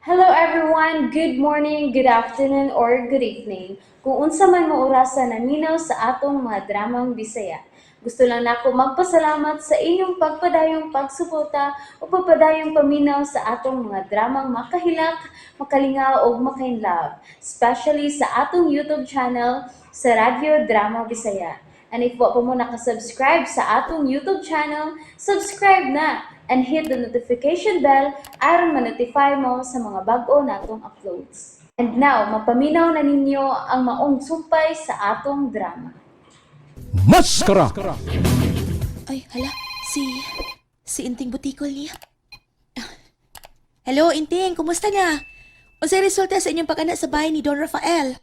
Hello everyone, good morning, good afternoon, or good evening. Kung unsa man mo orasan naminaw sa atong mga dramang Bisaya. Gusto lang nako magpasalamat sa inyong pagpadayong pagsuporta o pagpadayong paminaw sa atong mga dramang makahilak, makalingaw o makainlove, especially sa atong YouTube channel sa Radyo Drama Bisaya. And if wa pa mo nakasubscribe sa atong YouTube channel, subscribe na and hit the notification bell aron ma-notify mo sa mga bag-o natong uploads. And now, mapaminaw na ninyo ang maong sumpay sa atong drama. Maskara! Ay, hala, si Inting Butikol niya. Hello, Inting, kumusta na? Unsay resulta sa inyong pag-anak sa bahay ni Don Rafael?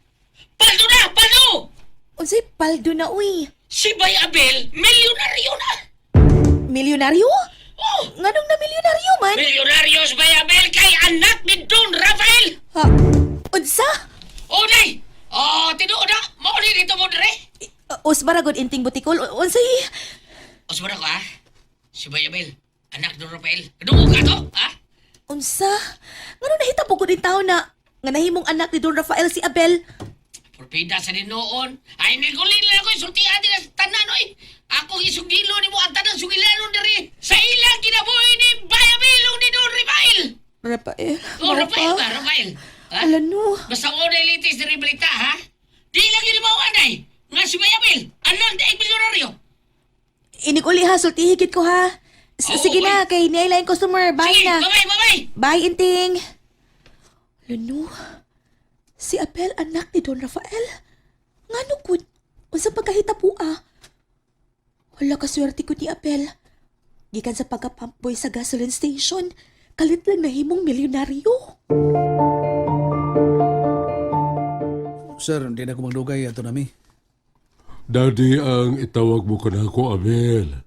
Paldo na! Paldo! Unsay paldo na, uy? Si Bay Abel, milyonaryo na! Milyonaryo? Oh! Nganong na milyonaryo man? Milyonaryo si Bay Abel kay anak ni Don Rafael! Ha? Unsa? O, day! Oh, tinuod na! Mauli dito mo dere! Usbaragod, Inting Butikol. Unsay? O, sabara ko, ha? Si Bay Abel, anak ni Don Rafael. Kadungog ka to, ha? Unsa? Nganong nahitabo ko din tao na nga nahimong anak ni Don Rafael si Abel? Porpida sa din noon. Ay, nagulin lang ako isultihan din sa tanan, oy! Ako isugilo ni mo ang tanang sugilanon dere sa ilang kinabuhi ni Bay Abel o ni Don Rafael! Rafael? Oh, Rafael ba? Rafael? Ha? Alam no. Basta ko na ilitis na rin balita, ha? Di lang yun mo anay! Nga si Bay Abel, anak ni milyonaryo! Inikuli ha, sultihigit ko ha. Oo, Sige na, uy. kay nilain customer. Bye Sige, na. bye-bye, bye-bye! Bye, Inting. Ano? Si Abel, anak ni Don Rafael? Nga nugod? Unsa pagkahita po ah? Wala kaswerte ko ni Abel. Gikan sa pagkapampoy sa gasoline station, kalit lang nahimong milyonaryo. Sir, hindi na ako magdugay ato nami. Daddy ang itawag mo ka na ako, Abel.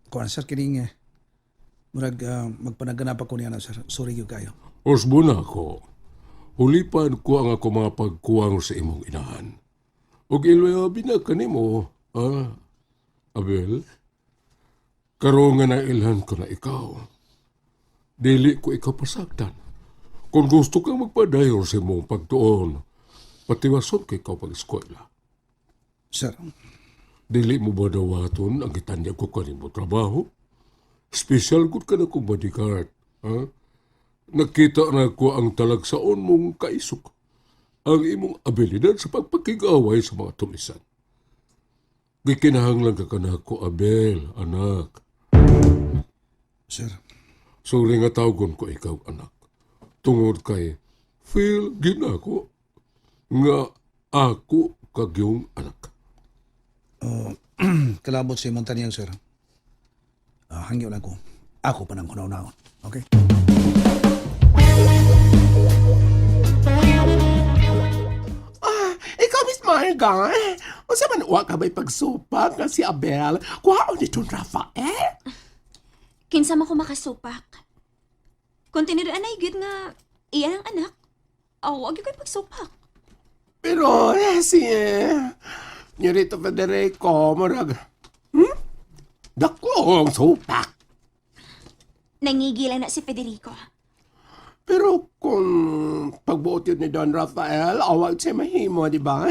Kuan sir kining murag magpanaganap ako niya na sir. Sorry gyud kayo. Osbo na ako. Ulipan ko ang ako mga pagkuwang sa imong inahan. Og ilwabi na ka nimo, Abel. Karon nga nailhan ko na ikaw. Dili ko ikaw pasagdan. Kung gusto kang magpadayon sa imong pagtuon, patiwason ko ikaw pag-eskwela. Sir, Dili mo ba dawaton ang gitanya ko kanimo trabaho? Special good ka na kong bodyguard. Ha? Nakita na ko ang talagsaon mong kaisok. Ang imong abilidad sa pagpakigaway sa mga tulisan. Gikinahanglan ka na ko, Abel, anak. sir. Sorry nga tawgon ko ikaw, anak. Tungod kay feel ginako nga ako kagyong anak. Kalabot si Montanyang sir. Hangyo lang ko. Ako pa nang kunaw-naon. Okay? Ikaw, Miss Marga, o sa manuwa ka ba'y pagsupak nga si Abel? Kuha ni Don Rafael? Kinsa man ko makasupak. Kung tiniraan ay good nga iya ang anak, wag yung kayo pagsupak. Pero si Nyorito Federico, marag, dako ang supak. Nangigilan na si Federico. Pero kung pagbuot yun ni Don Rafael, awag siya mahimo, di ba?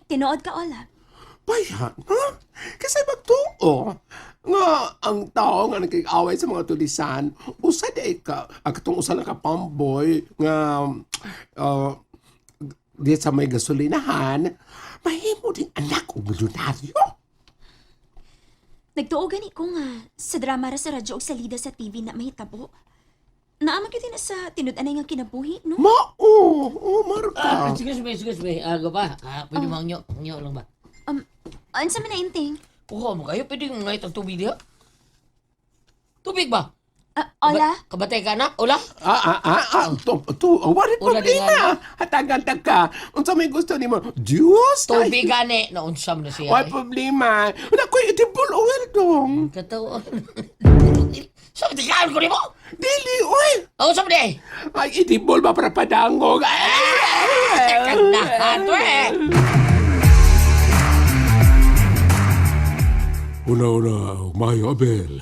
Tinuod ka, Ola. Bayan, ha? Kasi magtuo nga ang tao nga nagkikaway sa mga tulisan, usa di ka, ang katong usa lang ka pamboy nga di sa may gasolinahan, mahimo din anak o milyonaryo. Nagtuo gani ko nga sa drama ra sa radyo o sa lida sa TV na mahitabo. Naamag yun na sa tinud-anay nga kinabuhi, no? Marka. Excuse me. Aga pa. Pwede mo ang nyo lang ba? Ansa man na inting? Kuha mo kayo, pwede nga itong tubig diha? Tubig ba? Ola? Kabatay ka na? Ola? Warit Wala din problema. Hatagan ka. Unsa may gusto nimo? Juice? Tubig gani. Naunsam na siya. Wala problema. Nakoy edible oil dong. Katawa. Sabi, tigaan ko ni mo? Dili, oy. Sabi di. Ay, edible ba para padangog? Kandahan to eh. Una-una, Mayo Abel.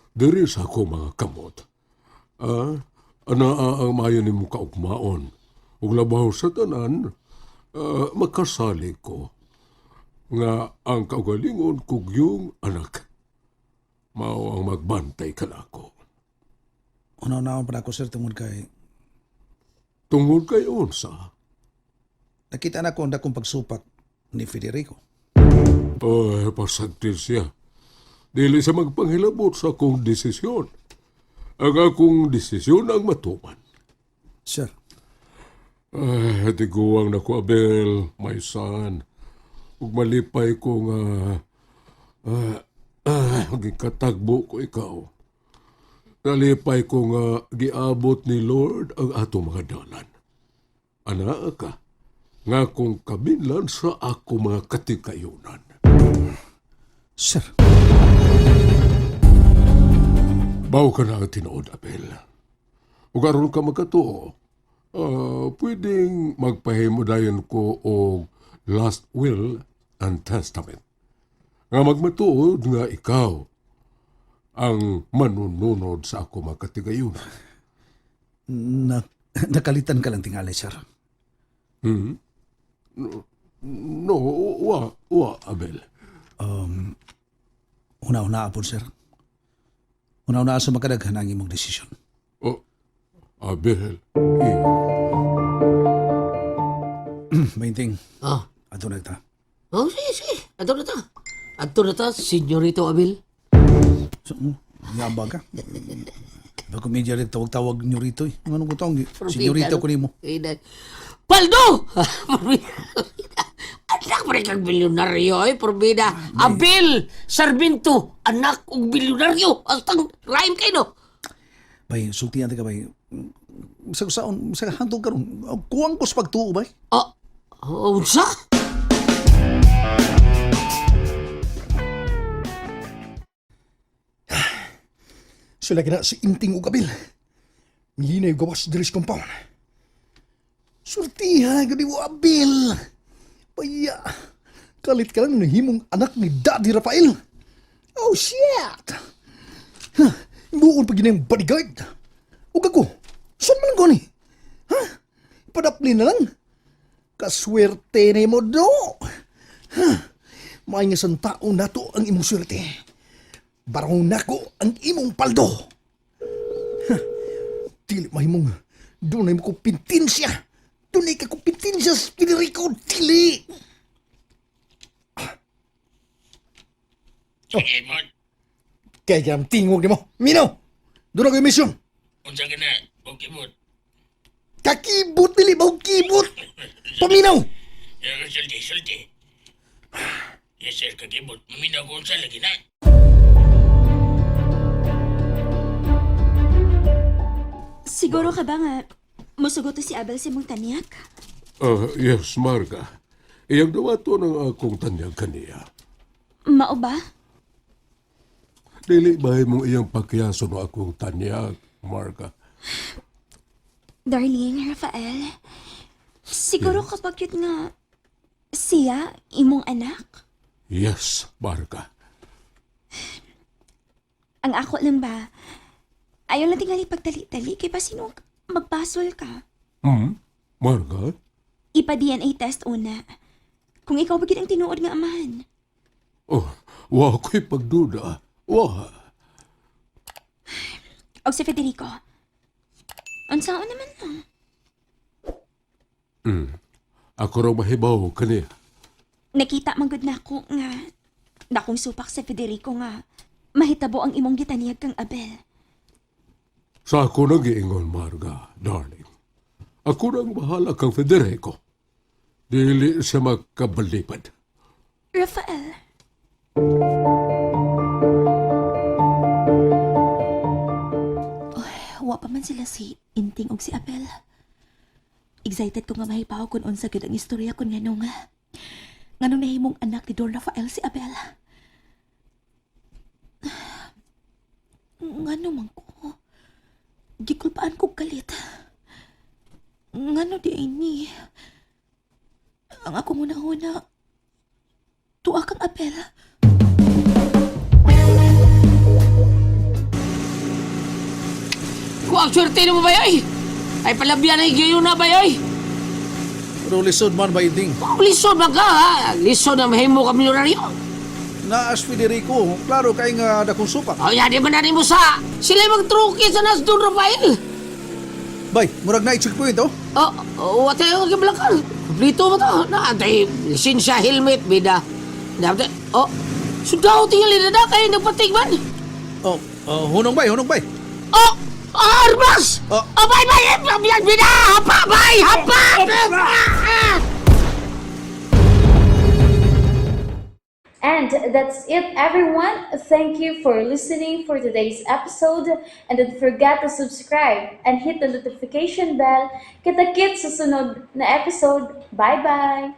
Diri sa ako mga kamot. Anaa ang mayo ni mong kaugmaon. Ug labaw sa tanan, makasali ko nga ang kaugalingon kog yung anak. Mao ang magbantay kanako. Unaw-unaw pa ako, sir, tungod kay Tungod kay unsa? nakita na ko ang dakong pagsupak ni Federico. Ay, pasagtil siya. Dili sa magpanghilabot sa akong desisyon. Ang akong desisyon ang matuman. Sir, Ay, tiguang na ko, Abel, my son. Ug malipay ko nga gikatagbo ko ikaw. Nalipay ko nga giabot ni Lord ang atong mga dalan. Ana ka, nga kung kabinlan sa ako mga katikayunan. sir, Baw ka na ang tinuod, Abel. Ug aron ka magkatuo, pwedeng magpahimo dayon ko og last will and testament. Nga magmatuod nga ikaw ang manununod sa ako mga katigayunan. nakalitan ka lang tingali, sir. No, wa, Abel. Una-una po, sir. Una-una sa makadaghan ang imong desisyon. Oh, Abel. Mainting, Ah, ato na ta. oh, sige. Ato na ta, Senyorito Abel. So, yabang ka. Bago medyo rin tawag-tawag nyo rito eh. Anong ko tawag? Senyorito ko nimo. Paldo! Anak pa rin kang bilyonaryo, Porbida. Abel! Sarminto! Anak og bilyonaryo! Astang rhyme kayo, no? Bay, sultihan ka bay. Sa saon, sa handog ka ron. Kuwang ko sa pagtuo bay. Ah, unsa? Sila kina si Inting o Gabil. Milina yung gawas dari sa compound. Surtiha, gani mo Abil. Paya, kalit ka lang na himong anak ni Daddy Rafael. Oh, shit! Huh, buon pa ginang bodyguard. O gago, saan man lang ko ni? Ha? Padapli na lang. Kaswerte na mo do. Huh, may nga sang tao na to ang imong swerte. Barong nako ang imong paldo. Huh, dili mahimong dunay mo ko pintinsya. Dunay ka ko pintinsya sa Federico. Dili. Sige, Mon. Kaya kaya tingog ni mo. Minaw! Doon ako yung mission. Unsa ka na? Okay, Mon. Kakibot dili ba? Kibot! Paminaw! Sulti. Yes, sir, kagibot. Maminaw ko unsa lagi na. Siguro ka ba nga musugot to si Abel si mong taniyak? Yes, Marga. Iyang dawato ng akong tanyag kaniya. Mao ba? Dili ba mong iyang pagkiyaso no akong tanyag, Marga? Darling, Rafael, siguro kapag yun nga siya, imong anak? Yes, Marga. Ang ako lang ba, ayaw lang tingali pagtali-tali kay pa sino magpasol ka. Marga? Ipa-DNA test una. Kung ikaw ba gid ang tinuod nga amahan. Oh, wa ko'y pagduda. Wa. Og si Federico. Unsaon naman no? Ako raw mahibaw kaniya. Nakita man gud nako nga dakong supak si Federico nga mahitabo ang imong gitaniyag kang Abel. Sa ako nag-iingon, Marga, darling. Ako nang bahala kang Federico. Dili siya magkabalipad. Rafael, wa pa man sila si Inting og si Abel. Excited ko nga mahipaw kung unsa gyud ang istorya kun nganong nahimong anak ni Don Rafael si Abel. Ngano man ko? Gikulpaan ko galit. Ngano di ini? Ang ako muna-una, tuwa kang Abel. Mo ang swerte mo ba yoy? Ay palabyan ay gayon na ba yoy? Pero lisod man ba iting? Lisod man ka ha? Lisod na mahimo ka milyonaryo. Naas Federico, klaro kay nga dakong supak. O yan, di ba na rin mo sa... Sila magtruki sa nas Don Rafael. Bay, murag na i-checkpoint oh. What yung kiblakan? Kumplito mo to. Naantay, lisensya, helmet, bida. Naantay, sudaw tinggalin na kayo nagpatigman. Hunong bay. Arbas! Oh. Bay, yan, bida! Hapa, bay! Hapa! And that's it, everyone. Thank you for listening for today's episode. And don't forget to subscribe and hit the notification bell. Kita-kits sa sunod na episode. Bye-bye!